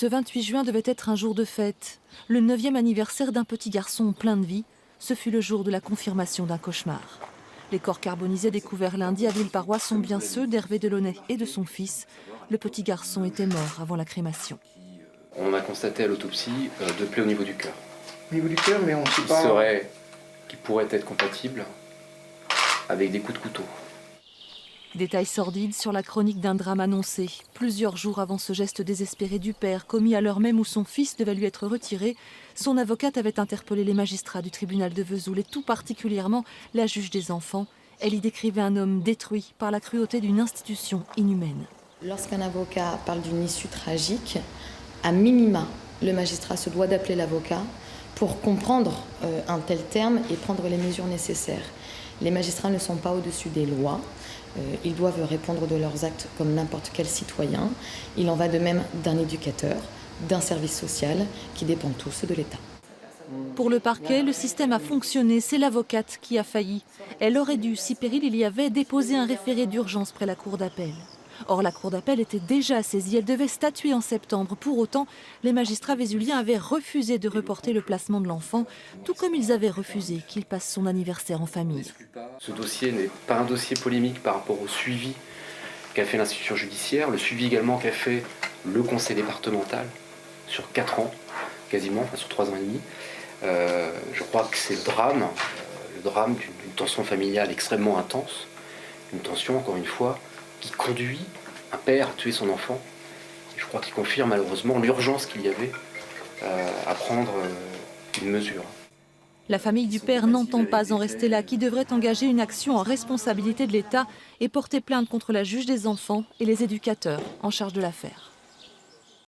Ce 28 juin devait être un jour de fête, le 9e anniversaire d'un petit garçon plein de vie. Ce fut le jour de la confirmation d'un cauchemar. Les corps carbonisés découverts lundi à Villeparois sont bien ceux d'Hervé Delaunay et de son fils. Le petit garçon était mort avant la crémation. On a constaté à l'autopsie 2 plaies au niveau du cœur. Au niveau du cœur, mais on ne sait pas... Qui pourraient être compatibles avec des coups de couteau. Détails sordides sur la chronique d'un drame annoncé. Plusieurs jours avant ce geste désespéré du père, commis à l'heure même où son fils devait lui être retiré, son avocate avait interpellé les magistrats du tribunal de Vesoul et tout particulièrement la juge des enfants. Elle y décrivait un homme détruit par la cruauté d'une institution inhumaine. Lorsqu'un avocat parle d'une issue tragique, à minima, le magistrat se doit d'appeler l'avocat pour comprendre un tel terme et prendre les mesures nécessaires. Les magistrats ne sont pas au-dessus des lois. Ils doivent répondre de leurs actes comme n'importe quel citoyen. Il en va de même d'un éducateur, d'un service social qui dépendent tous de l'État. Pour le parquet, le système a fonctionné, c'est l'avocate qui a failli. Elle aurait dû, si péril il y avait, déposer un référé d'urgence près la cour d'appel. Or, la cour d'appel était déjà saisie, elle devait statuer en septembre. Pour autant, les magistrats vésuliens avaient refusé de reporter le placement de l'enfant, tout comme ils avaient refusé qu'il passe son anniversaire en famille. Ce dossier n'est pas un dossier polémique par rapport au suivi qu'a fait l'institution judiciaire, le suivi également qu'a fait le conseil départemental sur 4 ans, quasiment, enfin sur 3 ans et demi. Je crois que c'est le drame d'une tension familiale extrêmement intense, une tension, encore une fois, qui conduit un père à tuer son enfant. Et je crois qu'il confirme malheureusement l'urgence qu'il y avait à prendre une mesure. La famille du père n'entend pas en rester là, qui devrait engager une action en responsabilité de l'État et porter plainte contre la juge des enfants et les éducateurs en charge de l'affaire.